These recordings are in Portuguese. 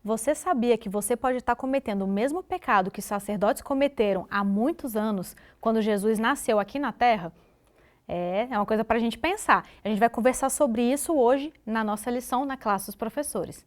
Você sabia que você pode estar cometendo o mesmo pecado que os sacerdotes cometeram há muitos anos, quando Jesus nasceu aqui na Terra? É uma coisa para a gente pensar. A gente vai conversar sobre isso hoje na nossa lição na classe dos professores.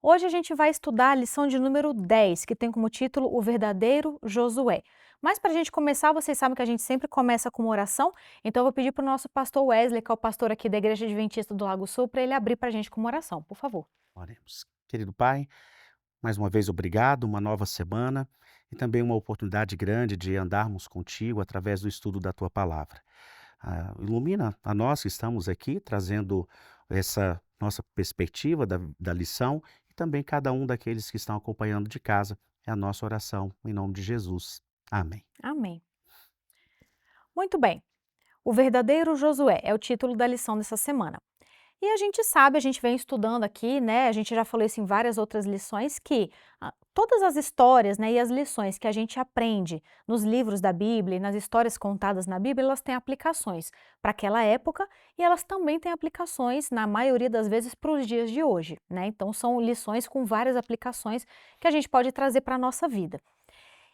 Hoje a gente vai estudar a lição de número 10, que tem como título O Verdadeiro Josué. Mas para a gente começar, vocês sabem que a gente sempre começa com uma oração, então eu vou pedir para o nosso pastor Wesley, que é o pastor aqui da Igreja Adventista do Lago Sul, para ele abrir para a gente com uma oração, por favor. Oremos. Querido Pai, mais uma vez obrigado, uma nova semana e também uma oportunidade grande de andarmos contigo através do estudo da tua palavra. Ilumina a nós que estamos aqui trazendo essa nossa perspectiva da lição e também cada um daqueles que estão acompanhando de casa. É a nossa oração em nome de Jesus. Amém. Amém. Muito bem. O Verdadeiro Josué é o título da lição dessa semana. E a gente sabe, a gente vem estudando aqui, né? A gente já falou isso em várias outras lições, que todas as histórias, né, e as lições que a gente aprende nos livros da Bíblia, e nas histórias contadas na Bíblia, elas têm aplicações para aquela época e elas também têm aplicações, na maioria das vezes, para os dias de hoje, né? Então são lições com várias aplicações que a gente pode trazer para a nossa vida.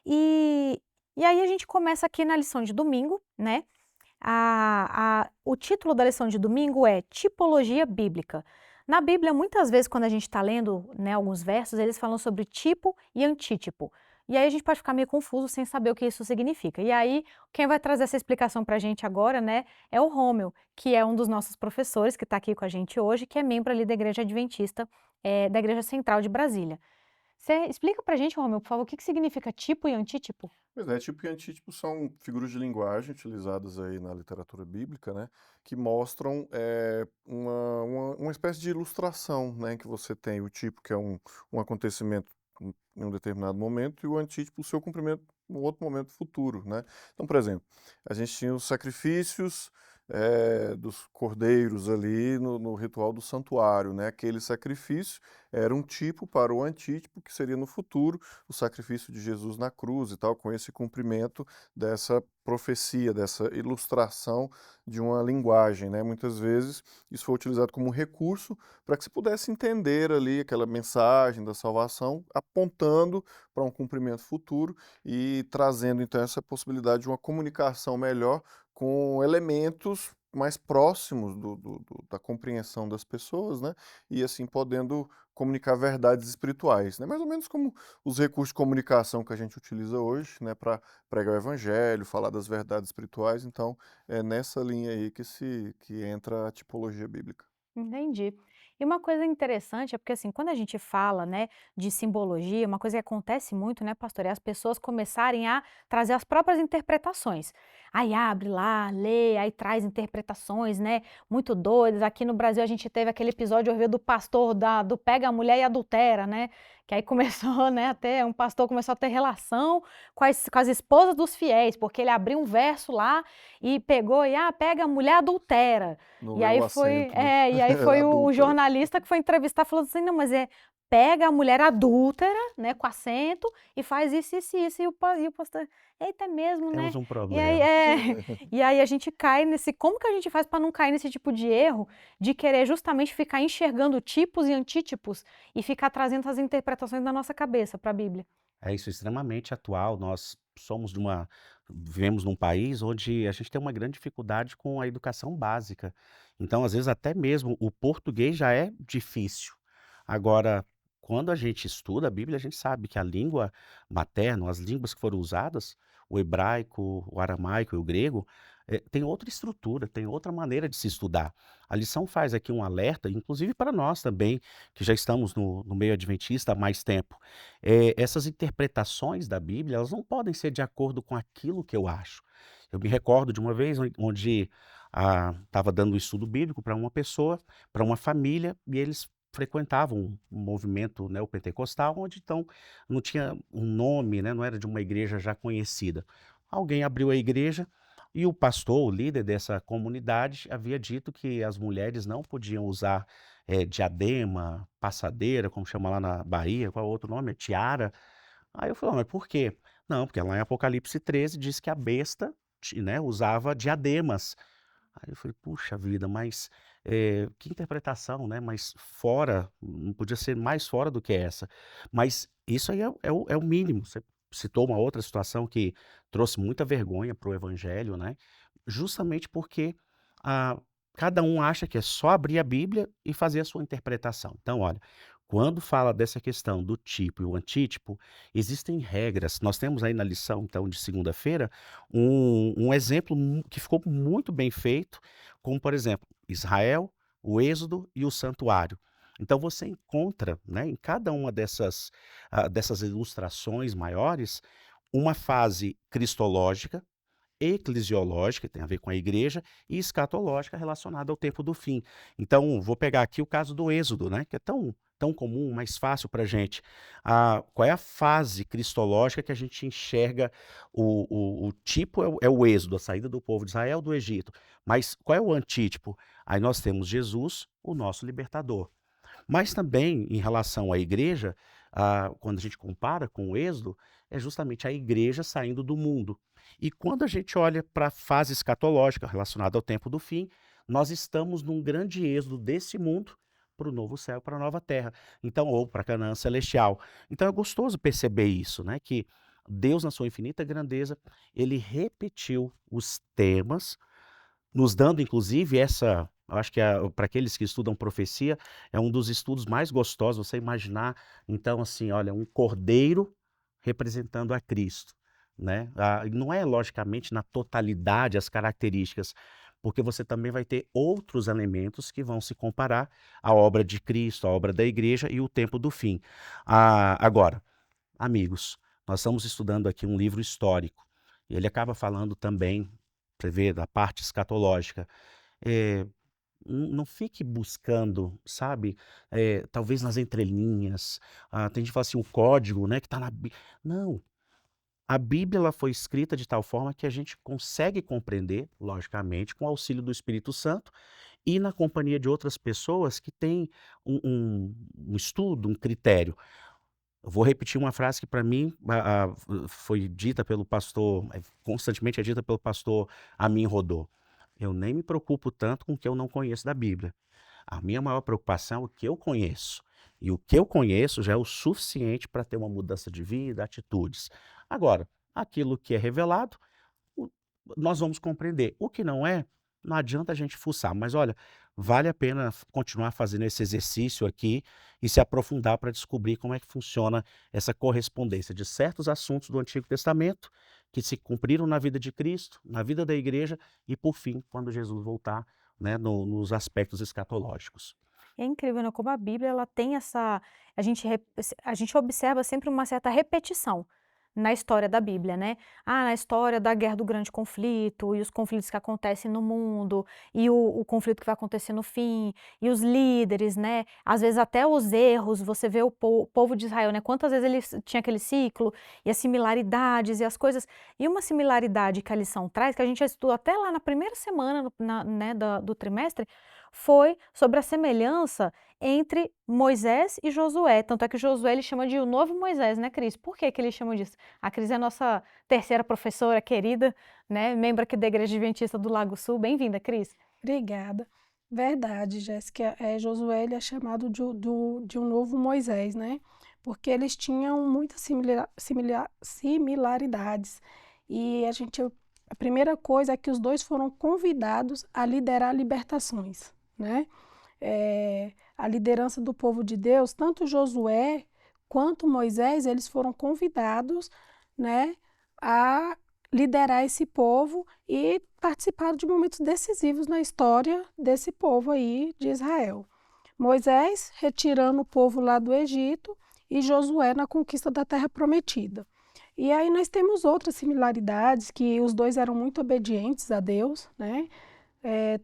E, e aí a gente começa aqui na lição de domingo, né? O título da lição de domingo é Tipologia Bíblica. Na Bíblia, muitas vezes, quando a gente está lendo, né, alguns versos, eles falam sobre tipo e antítipo. E aí a gente pode ficar meio confuso sem saber o que isso significa. E aí, quem vai trazer essa explicação para a gente agora, né, é o Rômel, que é um dos nossos professores, que está aqui com a gente hoje, que é membro ali da Igreja Adventista, da Igreja Central de Brasília. Você explica para a gente, Rômel, por favor, o que significa tipo e antítipo? Pois é, tipo e antítipo são figuras de linguagem utilizadas aí na literatura bíblica, né, que mostram uma espécie de ilustração, né, que você tem o tipo, que é um acontecimento em um determinado momento, e o antítipo, o seu cumprimento em um outro momento futuro, né. Então, por exemplo, a gente tinha os sacrifícios dos cordeiros ali no ritual do santuário, né, aquele sacrifício era um tipo para o antítipo, que seria no futuro, o sacrifício de Jesus na cruz e tal, com esse cumprimento dessa profecia, dessa ilustração de uma linguagem, né? Muitas vezes isso foi utilizado como recurso para que se pudesse entender ali aquela mensagem da salvação, apontando para um cumprimento futuro e trazendo então essa possibilidade de uma comunicação melhor com elementos mais próximos da compreensão das pessoas, né? E assim podendo comunicar verdades espirituais, né? Mais ou menos como os recursos de comunicação que a gente utiliza hoje, né, para pregar o evangelho, falar das verdades espirituais. Então, é nessa linha aí que entra a tipologia bíblica. Entendi. E uma coisa interessante é porque, assim, quando a gente fala, né, de simbologia, uma coisa que acontece muito, né, pastor, é as pessoas começarem a trazer as próprias interpretações. Aí abre lá, lê, aí traz interpretações, né, muito doidas. Aqui no Brasil a gente teve aquele episódio do pastor do pega a mulher e adultera, né, que aí começou, né, até um pastor começou a ter relação com as esposas dos fiéis, porque ele abriu um verso lá e pegou e, pega a mulher adultera. No E aí meu foi acento, né? e aí foi o Adúltera. jornalista que foi entrevistar falando assim: "Não, mas pega a mulher adúltera, né, com acento, e faz isso, isso e isso", e o pastor: "Eita, é mesmo, né?". Temos um E aí problema. e aí a gente cai nesse como que a gente faz para não cair nesse tipo de erro, de querer justamente ficar enxergando tipos e antítipos, e ficar trazendo as interpretações da nossa cabeça para a Bíblia? É isso, é extremamente atual. Nós somos vivemos num país onde a gente tem uma grande dificuldade com a educação básica. Então, às vezes, até mesmo o português já é difícil. Agora, quando a gente estuda a Bíblia, a gente sabe que a língua materna, as línguas que foram usadas, o hebraico, o aramaico e o grego, tem outra estrutura, tem outra maneira de se estudar. A lição faz aqui um alerta, inclusive para nós também, que já estamos no meio adventista há mais tempo. Essas interpretações da Bíblia, elas não podem ser de acordo com aquilo que eu acho. Eu me recordo de uma vez onde estava dando um estudo bíblico para uma pessoa, para uma família, e eles frequentavam um movimento neopentecostal, onde então não tinha um nome, né, não era de uma igreja já conhecida. Alguém abriu a igreja e o pastor, o líder dessa comunidade, havia dito que as mulheres não podiam usar diadema, passadeira, como chama lá na Bahia, qual é o outro nome? É tiara. Aí eu falei: "Mas por quê?". Não, porque lá em Apocalipse 13 diz que a besta, né, usava diademas. Aí eu falei: "Puxa vida, mas, que interpretação, né, mas fora, não podia ser mais fora do que essa". Mas isso aí é o mínimo. Você citou uma outra situação que trouxe muita vergonha para o evangelho, né, justamente porque, ah, cada um acha que é só abrir a Bíblia e fazer a sua interpretação. Então olha, quando fala dessa questão do tipo e o antítipo, existem regras. Nós temos aí na lição, então, de segunda-feira, um exemplo que ficou muito bem feito, como por exemplo, Israel, o Êxodo e o Santuário. Então você encontra, né, em cada uma dessas ilustrações maiores, uma fase cristológica, eclesiológica, que tem a ver com a igreja, e escatológica relacionada ao tempo do fim. Então, vou pegar aqui o caso do Êxodo, né, que é tão comum, mais fácil para a gente. Qual é a fase cristológica que a gente enxerga o tipo é o Êxodo, a saída do povo de Israel do Egito. Mas qual é o antítipo? Aí nós temos Jesus, o nosso libertador. Mas também em relação à igreja, quando a gente compara com o Êxodo, é justamente a igreja saindo do mundo. E quando a gente olha para a fase escatológica relacionada ao tempo do fim, nós estamos num grande êxodo desse mundo para o novo céu, para a nova terra. Então, ou para a Canaã celestial. Então é gostoso perceber isso, né? Que Deus, na sua infinita grandeza, ele repetiu os temas nos dando inclusive eu acho que para aqueles que estudam profecia, é um dos estudos mais gostosos, você imaginar, então assim, olha, um cordeiro representando a Cristo, né. Não é logicamente na totalidade as características, porque você também vai ter outros elementos que vão se comparar à obra de Cristo, à obra da igreja e o tempo do fim. Agora, amigos, nós estamos estudando aqui um livro histórico, e ele acaba falando também, você vê, da parte escatológica. Eh, não fique buscando, sabe, talvez nas entrelinhas, tem gente que fala assim, o código, né, que está na Bíblia. Não, a Bíblia ela foi escrita de tal forma que a gente consegue compreender, logicamente, com o auxílio do Espírito Santo e na companhia de outras pessoas que têm um estudo, um critério. Eu vou repetir uma frase que para mim, foi dita pelo pastor, constantemente é dita pelo pastor Amin Rodô: "Eu nem me preocupo tanto com o que eu não conheço da Bíblia. A minha maior preocupação é o que eu conheço. E o que eu conheço já é o suficiente para ter uma mudança de vida, atitudes. Agora, aquilo que é revelado, o nós vamos compreender. O que não é, não adianta a gente fuçar, mas olha, vale a pena continuar fazendo esse exercício aqui e se aprofundar para descobrir como é que funciona essa correspondência de certos assuntos do Antigo Testamento que se cumpriram na vida de Cristo, na vida da igreja e, por fim, quando Jesus voltar, né, nos aspectos escatológicos. É incrível, né, como a Bíblia ela tem essa a gente observa sempre uma certa repetição na história da Bíblia, né. Na história da guerra do grande conflito, e os conflitos que acontecem no mundo, e o conflito que vai acontecer no fim, e os líderes, né, às vezes até os erros, você vê o povo de Israel, né, quantas vezes eles tinha aquele ciclo, e as similaridades e as coisas. E uma similaridade que a lição traz, que a gente já estudou até lá na primeira semana né, do trimestre, foi sobre a semelhança entre Moisés e Josué, tanto é que Josué ele chama de o novo Moisés, né, Cris? Por que que ele chama disso? A Cris é nossa terceira professora querida, né, membro aqui da Igreja Adventista do Lago Sul. Bem-vinda, Cris. Obrigada. Verdade, Jéssica. Josué ele é chamado de um novo Moisés, né? Porque eles tinham muitas similaridades. E a primeira coisa é que os dois foram convidados a liderar libertações, né? A liderança do povo de Deus, tanto Josué quanto Moisés, eles foram convidados, né, a liderar esse povo e participaram de momentos decisivos na história desse povo aí de Israel. Moisés retirando o povo lá do Egito e Josué na conquista da terra prometida. E aí nós temos outras similaridades, que os dois eram muito obedientes a Deus, né?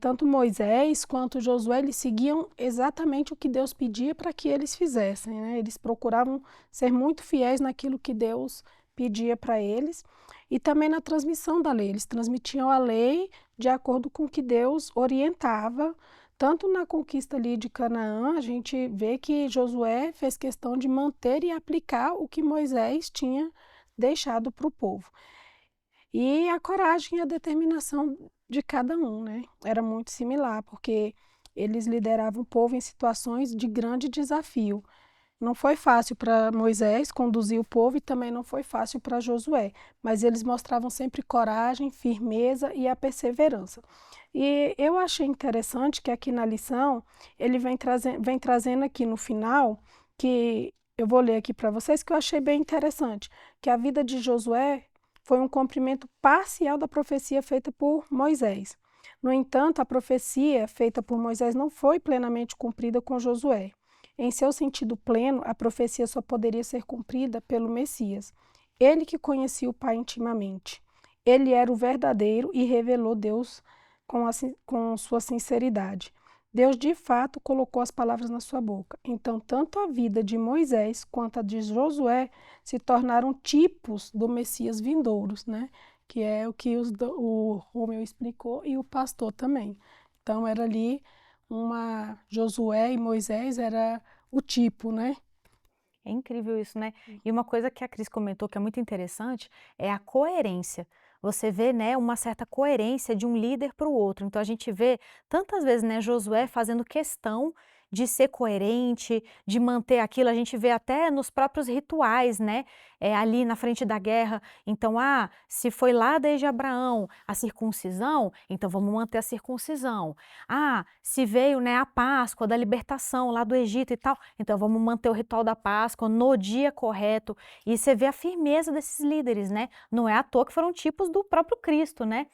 Tanto Moisés quanto Josué, eles seguiam exatamente o que Deus pedia para que eles fizessem, né? Eles procuravam ser muito fiéis naquilo que Deus pedia para eles e também na transmissão da lei. Eles transmitiam a lei de acordo com o que Deus orientava. Tanto na conquista ali de Canaã, a gente vê que Josué fez questão de manter e aplicar o que Moisés tinha deixado para o povo. E a coragem e a determinação de cada um, né? Era muito similar, porque eles lideravam o povo em situações de grande desafio. Não foi fácil para Moisés conduzir o povo e também não foi fácil para Josué, mas eles mostravam sempre coragem, firmeza e a perseverança. E eu achei interessante que aqui na lição ele vem trazendo aqui no final, que eu vou ler aqui para vocês, que eu achei bem interessante, que a vida de Josué foi um cumprimento parcial da profecia feita por Moisés. No entanto, a profecia feita por Moisés não foi plenamente cumprida com Josué. Em seu sentido pleno, a profecia só poderia ser cumprida pelo Messias, ele que conhecia o Pai intimamente. Ele era o verdadeiro e revelou Deus com sua sinceridade. Deus de fato colocou as palavras na sua boca. Então, tanto a vida de Moisés quanto a de Josué se tornaram tipos do Messias vindouros, né? Que é o que o Romeu explicou e o pastor também. Então, era ali Josué e Moisés era o tipo, né? É incrível isso, né? E uma coisa que a Cris comentou que é muito interessante é a coerência. Você vê, né, uma certa coerência de um líder para o outro. Então a gente vê tantas vezes, né, Josué fazendo questão de ser coerente, de manter aquilo. A gente vê até nos próprios rituais, né, ali na frente da guerra. Então, se foi lá desde Abraão a circuncisão, então vamos manter a circuncisão. Se veio, né, a Páscoa da libertação lá do Egito e tal, então vamos manter o ritual da Páscoa no dia correto. E você vê a firmeza desses líderes, né? Não é à toa que foram tipos do próprio Cristo, né?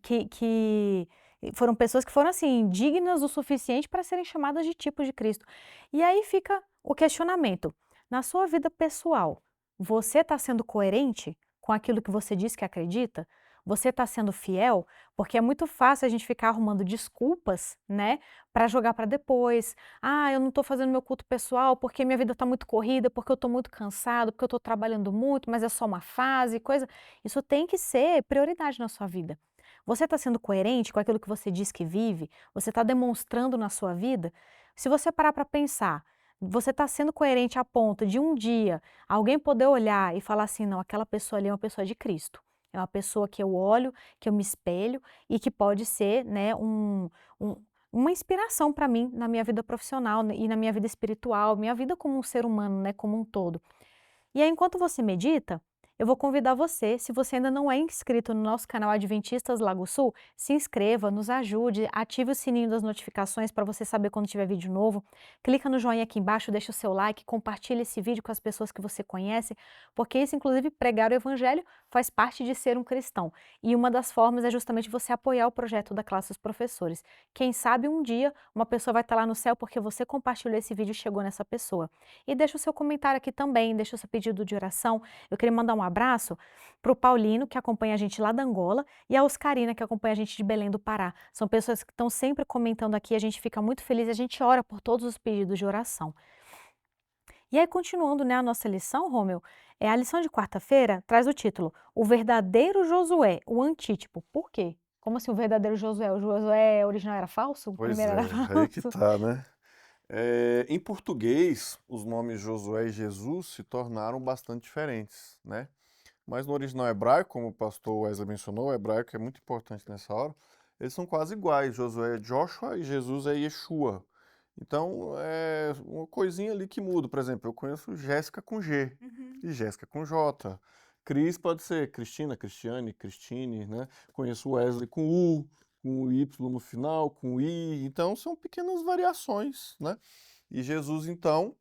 Que foram pessoas que foram, assim, dignas o suficiente para serem chamadas de tipos de Cristo. E aí fica o questionamento. Na sua vida pessoal, você está sendo coerente com aquilo que você diz que acredita? Você está sendo fiel? Porque é muito fácil a gente ficar arrumando desculpas, né, para jogar para depois. Eu não estou fazendo meu culto pessoal porque minha vida está muito corrida, porque eu estou muito cansado, porque eu estou trabalhando muito, mas é só uma fase, coisa. Isso tem que ser prioridade na sua vida. Você está sendo coerente com aquilo que você diz que vive? Você está demonstrando na sua vida? Se você parar para pensar, você está sendo coerente a ponto de um dia alguém poder olhar e falar assim, não, aquela pessoa ali é uma pessoa de Cristo. É uma pessoa que eu olho, que eu me espelho e que pode ser, né, uma inspiração para mim na minha vida profissional, né, e na minha vida espiritual, minha vida como um ser humano, né, como um todo. E aí, enquanto você medita, eu vou convidar você, se você ainda não é inscrito no nosso canal Adventistas Lago Sul, se inscreva, nos ajude, ative o sininho das notificações para você saber quando tiver vídeo novo. Clica no joinha aqui embaixo, deixa o seu like, compartilha esse vídeo com as pessoas que você conhece, porque isso, inclusive, pregar o evangelho faz parte de ser um cristão. E uma das formas é justamente você apoiar o projeto da Classe dos Professores. Quem sabe um dia uma pessoa vai estar lá no céu porque você compartilhou esse vídeo e chegou nessa pessoa. E deixa o seu comentário aqui também, deixa o seu pedido de oração. Eu queria mandar um abraço para o Paulino, que acompanha a gente lá da Angola, e a Oscarina, que acompanha a gente de Belém do Pará. São pessoas que estão sempre comentando aqui, a gente fica muito feliz, a gente ora por todos os pedidos de oração. E aí, continuando, né, a nossa lição, Rômeu, a lição de quarta-feira traz o título O Verdadeiro Josué, o Antítipo. Por quê? Como assim o verdadeiro Josué? O Josué original era falso? O Pois primeiro era é, aí que falso? tá, né? Em português, os nomes Josué e Jesus se tornaram bastante diferentes, né? Mas no original hebraico, como o pastor Wesley mencionou, o hebraico é muito importante nessa hora, eles são quase iguais. Josué é Joshua e Jesus é Yeshua. Então, é uma coisinha ali que muda. Por exemplo, eu conheço Jéssica com G e Jéssica com J. Cris pode ser Cristina, Cristiane, Cristine, né? Conheço Wesley com o Y no final, com o I. Então, são pequenas variações, né? E Jesus, então,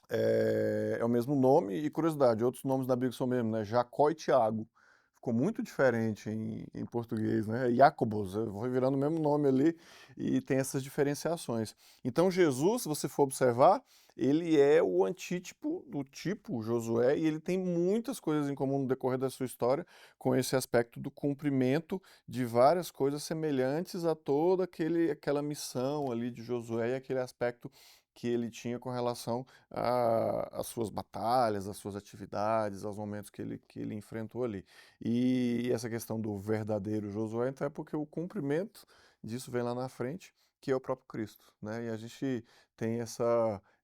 é o mesmo nome. E curiosidade, outros nomes da Bíblia são o mesmo, né? Jacó e Tiago. Ficou muito diferente em português, né? Jacobos, foi virando o mesmo nome ali e tem essas diferenciações. Então Jesus, se você for observar, ele é o antítipo do tipo Josué e ele tem muitas coisas em comum no decorrer da sua história com esse aspecto do cumprimento de várias coisas semelhantes a toda aquela missão ali de Josué e aquele aspecto que ele tinha com relação às suas batalhas, às suas atividades, aos momentos que ele enfrentou ali. E essa questão do verdadeiro Josué, então é porque o cumprimento disso vem lá na frente, que é o próprio Cristo, né? E a gente tem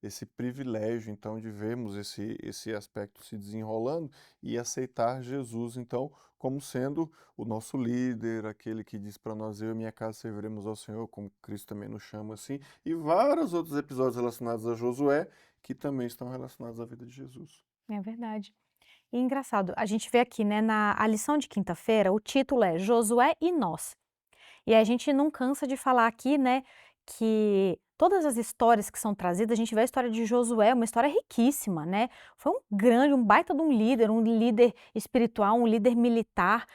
esse privilégio, então, de vermos esse aspecto se desenrolando e aceitar Jesus, então, como sendo o nosso líder, aquele que diz para nós: eu e minha casa serviremos ao Senhor, como Cristo também nos chama assim, e vários outros episódios relacionados a Josué que também estão relacionados à vida de Jesus. É verdade. E engraçado, a gente vê aqui, né, a lição de quinta-feira, o título é Josué e Nós. E a gente não cansa de falar aqui, né, que todas as histórias que são trazidas, a gente vê a história de Josué, uma história riquíssima, né? Foi um grande, um baita de um líder espiritual, um líder militar.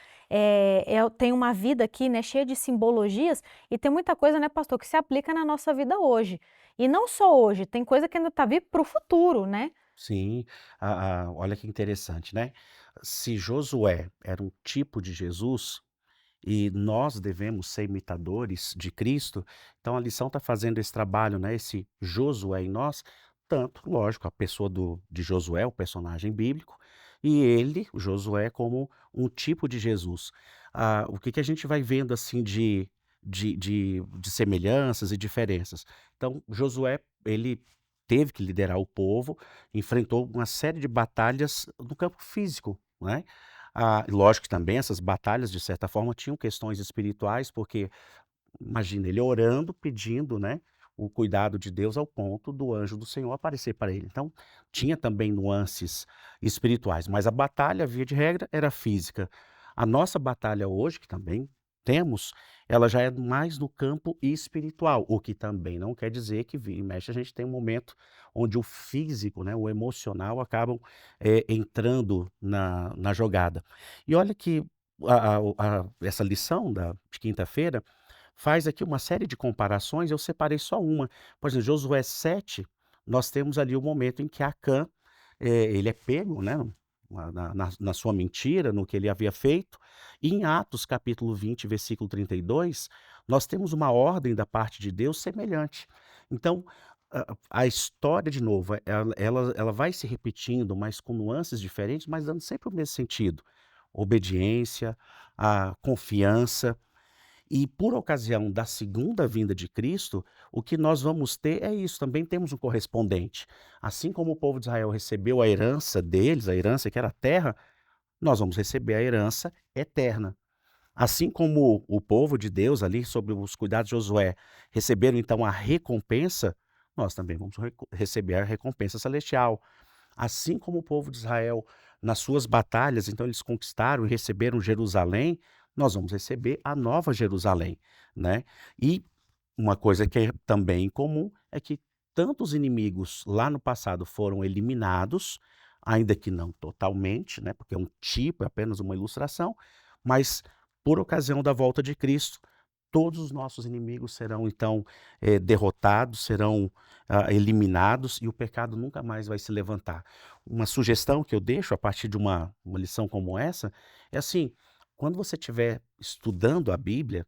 Tem uma vida aqui, né, cheia de simbologias e tem muita coisa, né, pastor, que se aplica na nossa vida hoje. E não só hoje, tem coisa que ainda está vindo para o futuro, né? Sim, olha que interessante, né? Se Josué era um tipo de Jesus, e nós devemos ser imitadores de Cristo, então a lição está fazendo esse trabalho, né? Esse Josué em nós, tanto, lógico, a pessoa de Josué, o personagem bíblico, e ele, o Josué, como um tipo de Jesus. O que que a gente vai vendo assim de semelhanças e diferenças? Então, Josué, ele teve que liderar o povo, enfrentou uma série de batalhas no campo físico, né? Lógico que também essas batalhas, de certa forma, tinham questões espirituais, porque imagina ele orando, pedindo, né, o cuidado de Deus ao ponto do anjo do Senhor aparecer para ele. Então, tinha também nuances espirituais, mas a batalha, via de regra, era física. A nossa batalha hoje, que também temos, ela já é mais no campo espiritual, o que também não quer dizer que vira e mexe a gente tem um momento onde o físico, né, o emocional acabam entrando na jogada. E olha que essa lição de quinta-feira faz aqui uma série de comparações, eu separei só uma. Por exemplo, Josué 7, nós temos ali o momento em que Acã, ele é pego, né, na sua mentira, no que ele havia feito. E em Atos capítulo 20, versículo 32, nós temos uma ordem da parte de Deus semelhante. Então, a história, de novo, ela vai se repetindo, mas com nuances diferentes, mas dando sempre o mesmo sentido. Obediência, a confiança. E por ocasião da segunda vinda de Cristo, o que nós vamos ter é isso, também temos um correspondente. Assim como o povo de Israel recebeu a herança deles, a herança que era a terra, nós vamos receber a herança eterna. Assim como o povo de Deus ali, sob os cuidados de Josué, receberam então a recompensa, nós também vamos receber a recompensa celestial. Assim como o povo de Israel, nas suas batalhas, então eles conquistaram e receberam Jerusalém, nós vamos receber a nova Jerusalém, né? E uma coisa que é também comum é que tantos inimigos lá no passado foram eliminados, ainda que não totalmente, né? Porque é um tipo, é apenas uma ilustração, mas por ocasião da volta de Cristo, todos os nossos inimigos serão então derrotados, serão eliminados e o pecado nunca mais vai se levantar. Uma sugestão que eu deixo a partir de uma lição como essa é assim: quando você estiver estudando a Bíblia,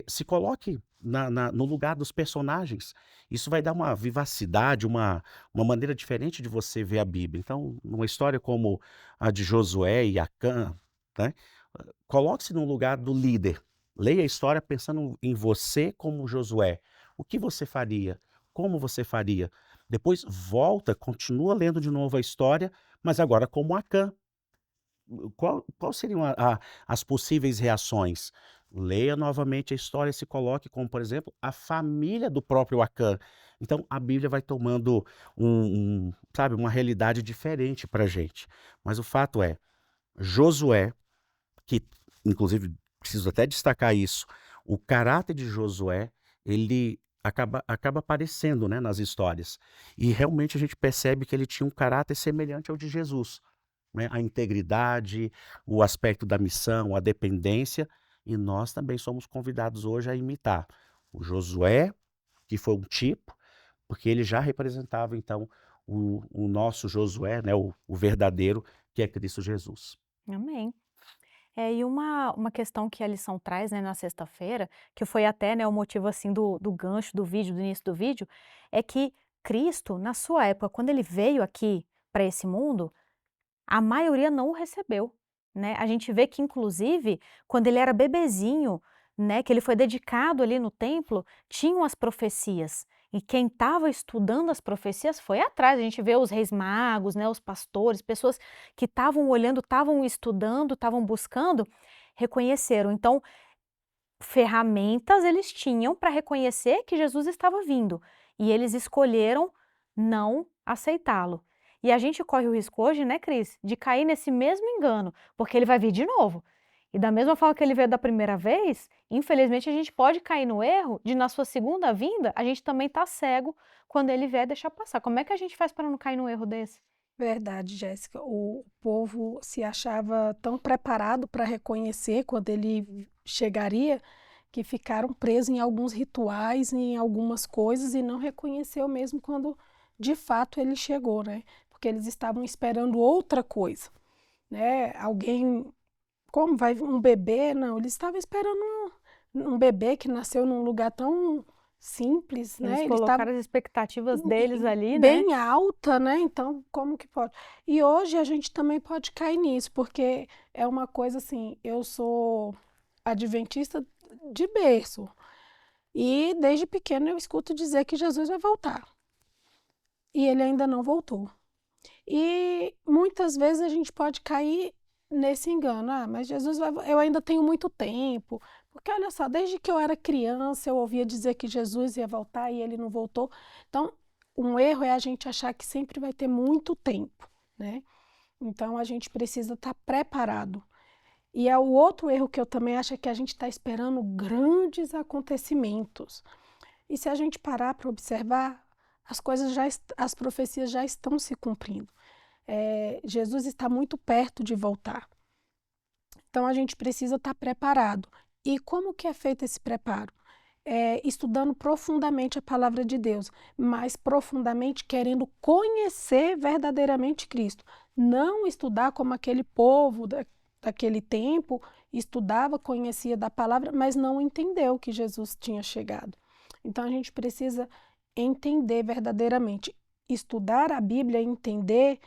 se coloque no lugar dos personagens. Isso vai dar uma vivacidade, uma maneira diferente de você ver a Bíblia. Então, numa história como a de Josué e Acã, né, coloque-se no lugar do líder. Leia a história pensando em você como Josué. O que você faria? Como você faria? Depois volta, continua lendo de novo a história, mas agora como Acã. Qual seriam as possíveis reações? Leia novamente a história e se coloque como, por exemplo, a família do próprio Acã. Então, a Bíblia vai tomando sabe, uma realidade diferente para a gente. Mas o fato é, Josué, que inclusive preciso até destacar isso, o caráter de Josué, ele acaba aparecendo, né, nas histórias. E realmente a gente percebe que ele tinha um caráter semelhante ao de Jesus, né? A integridade, o aspecto da missão, a dependência, e nós também somos convidados hoje a imitar o Josué, que foi um tipo, porque ele já representava então o nosso Josué, né, o verdadeiro, que é Cristo Jesus. Amém. E uma questão que a lição traz, né, na sexta-feira, que foi até, né, o motivo assim do gancho do vídeo, do início do vídeo, é que Cristo, na sua época, quando ele veio aqui para esse mundo, a maioria não o recebeu, né? A gente vê que, inclusive, quando ele era bebezinho, né, que ele foi dedicado ali no templo, tinham as profecias. E quem estava estudando as profecias foi atrás. A gente vê os reis magos, né, os pastores, pessoas que estavam olhando, estavam estudando, estavam buscando, reconheceram. Então, ferramentas eles tinham para reconhecer que Jesus estava vindo. E eles escolheram não aceitá-lo. E a gente corre o risco hoje, né, Cris, de cair nesse mesmo engano, porque ele vai vir de novo. E da mesma forma que ele veio da primeira vez, infelizmente a gente pode cair no erro de, na sua segunda vinda, a gente também tá cego quando ele vier deixar passar. Como é que a gente faz para não cair num erro desse? Verdade, Jéssica. O povo se achava tão preparado para reconhecer quando ele chegaria, que ficaram presos em alguns rituais, em algumas coisas e não reconheceu mesmo quando de fato ele chegou, né? Porque eles estavam esperando outra coisa, né? Alguém, como vai um bebê? Não, eles estavam esperando um bebê que nasceu num lugar tão simples, Eles né? Eles estavam colocaram as expectativas deles ali, né? bem alta, né? Então, como que pode? E hoje a gente também pode cair nisso, porque é uma coisa assim, eu sou adventista de berço e desde pequeno eu escuto dizer que Jesus vai voltar. E ele ainda não voltou. E muitas vezes a gente pode cair nesse engano. Ah, mas Jesus vai, eu ainda tenho muito tempo. Porque olha só, desde que eu era criança, eu ouvia dizer que Jesus ia voltar e ele não voltou. Então, um erro é a gente achar que sempre vai ter muito tempo, né? Então, a gente precisa estar preparado. E é o outro erro que eu também acho é que a gente está esperando grandes acontecimentos. E se a gente parar para observar, as coisas as profecias já estão se cumprindo. Jesus está muito perto de voltar. Então a gente precisa estar preparado. E como que é feito esse preparo? Estudando profundamente a palavra de Deus, mas profundamente querendo conhecer verdadeiramente Cristo. Não estudar como aquele povo daquele tempo estudava, conhecia da palavra, mas não entendeu que Jesus tinha chegado. Então a gente precisa entender verdadeiramente, estudar a Bíblia, entender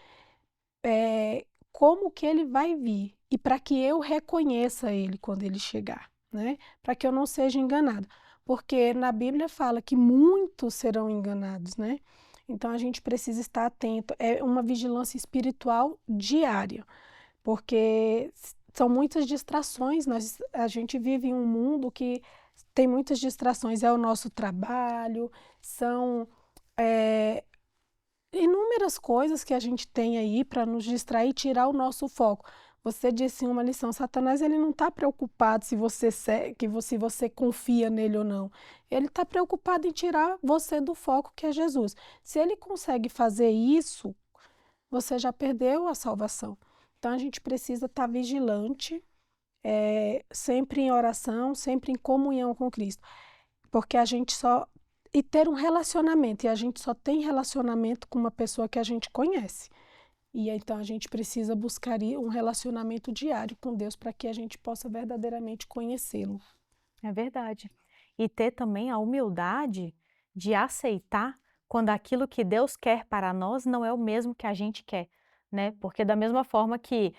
como que ele vai vir e para que eu reconheça ele quando ele chegar, né? Para que eu não seja enganada, porque na Bíblia fala que muitos serão enganados, né? Então a gente precisa estar atento, é uma vigilância espiritual diária, porque são muitas distrações, a gente vive em um mundo que tem muitas distrações, é o nosso trabalho, são inúmeras coisas que a gente tem aí para nos distrair e tirar o nosso foco. Você disse em uma lição, Satanás ele não está preocupado se você confia nele ou não. Ele está preocupado em tirar você do foco que é Jesus. Se ele consegue fazer isso, você já perdeu a salvação. Então a gente precisa estar vigilante, sempre em oração, sempre em comunhão com Cristo. Porque a gente só e ter um relacionamento. E a gente só tem relacionamento com uma pessoa que a gente conhece. E então a gente precisa buscar um relacionamento diário com Deus para que a gente possa verdadeiramente conhecê-lo. É verdade. E ter também a humildade de aceitar quando aquilo que Deus quer para nós não é o mesmo que a gente quer, né? Porque da mesma forma que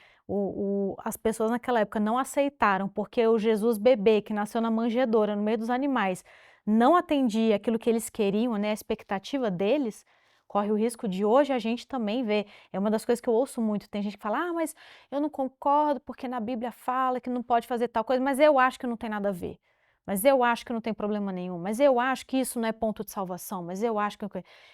as pessoas naquela época não aceitaram, porque o Jesus bebê que nasceu na manjedoura, no meio dos animais, não atendia aquilo que eles queriam, né? A expectativa deles, corre o risco de hoje a gente também ver. É uma das coisas que eu ouço muito. Tem gente que fala, ah, mas eu não concordo porque na Bíblia fala que não pode fazer tal coisa, mas eu acho que não tem nada a ver. Mas eu acho que não tem problema nenhum, mas eu acho que isso não é ponto de salvação, mas eu acho que...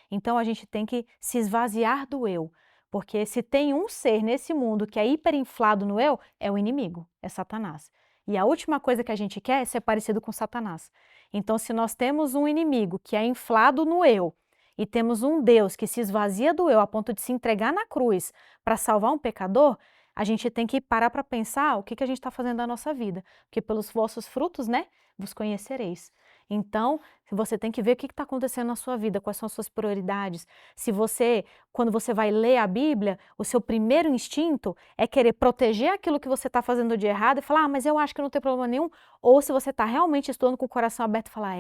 Então a gente tem que se esvaziar do eu, porque se tem um ser nesse mundo que é hiperinflado no eu, é o inimigo, é Satanás. E a última coisa que a gente quer é ser parecido com Satanás. Então se nós temos um inimigo que é inflado no eu, e temos um Deus que se esvazia do eu a ponto de se entregar na cruz para salvar um pecador, a gente tem que parar para pensar o que a gente está fazendo da nossa vida. Porque pelos vossos frutos, né, vos conhecereis. Então, você tem que ver o que está acontecendo na sua vida, quais são as suas prioridades. Se você, quando você vai ler a Bíblia, o seu primeiro instinto é querer proteger aquilo que você está fazendo de errado e falar, ah, mas eu acho que não tem problema nenhum. Ou se você está realmente estudando com o coração aberto e falar,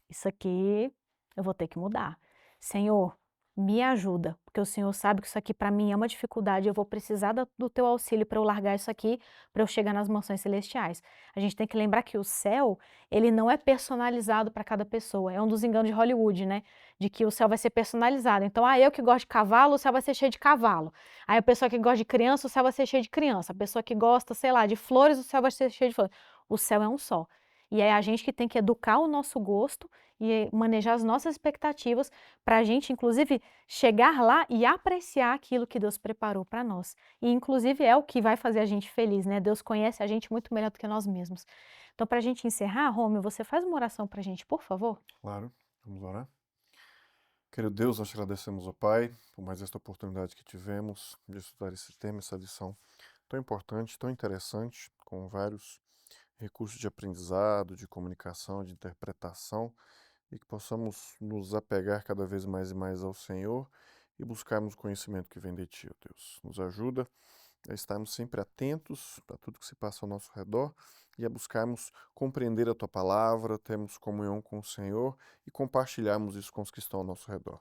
isso aqui eu vou ter que mudar. Senhor, me ajuda, porque o Senhor sabe que isso aqui para mim é uma dificuldade, eu vou precisar do teu auxílio para eu largar isso aqui, para eu chegar nas mansões celestiais. A gente tem que lembrar que o céu, ele não é personalizado para cada pessoa, é um dos enganos de Hollywood, né? De que o céu vai ser personalizado. Então, eu que gosto de cavalo, o céu vai ser cheio de cavalo. Aí a pessoa que gosta de criança, o céu vai ser cheio de criança. A pessoa que gosta, sei lá, de flores, o céu vai ser cheio de flores. O céu é um só. E é a gente que tem que educar o nosso gosto e manejar as nossas expectativas para a gente, inclusive, chegar lá e apreciar aquilo que Deus preparou para nós. E, inclusive, é o que vai fazer a gente feliz, né? Deus conhece a gente muito melhor do que nós mesmos. Então, para a gente encerrar, Rômio, você faz uma oração para a gente, por favor? Claro, vamos orar. Querido Deus, nós te agradecemos, ó Pai, por mais esta oportunidade que tivemos de estudar esse tema, essa lição tão importante, tão interessante, com vários recursos de aprendizado, de comunicação, de interpretação, e que possamos nos apegar cada vez mais e mais ao Senhor e buscarmos o conhecimento que vem de Ti, ó Deus. Nos ajuda a estarmos sempre atentos para tudo que se passa ao nosso redor e a buscarmos compreender a Tua palavra, termos comunhão com o Senhor e compartilharmos isso com os que estão ao nosso redor.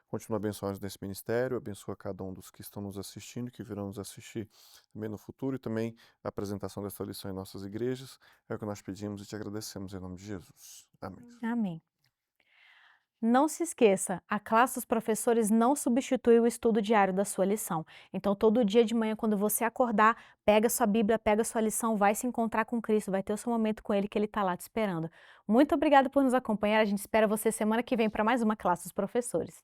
Continua abençoando nesse ministério, abençoa cada um dos que estão nos assistindo, que virão nos assistir também no futuro e também a apresentação desta lição em nossas igrejas. É o que nós pedimos e te agradecemos em nome de Jesus. Amém. Amém. Não se esqueça, a classe dos professores não substitui o estudo diário da sua lição. Então, todo dia de manhã, quando você acordar, pega sua Bíblia, pega sua lição, vai se encontrar com Cristo, vai ter o seu momento com Ele, que Ele está lá te esperando. Muito obrigada por nos acompanhar, a gente espera você semana que vem para mais uma classe dos professores.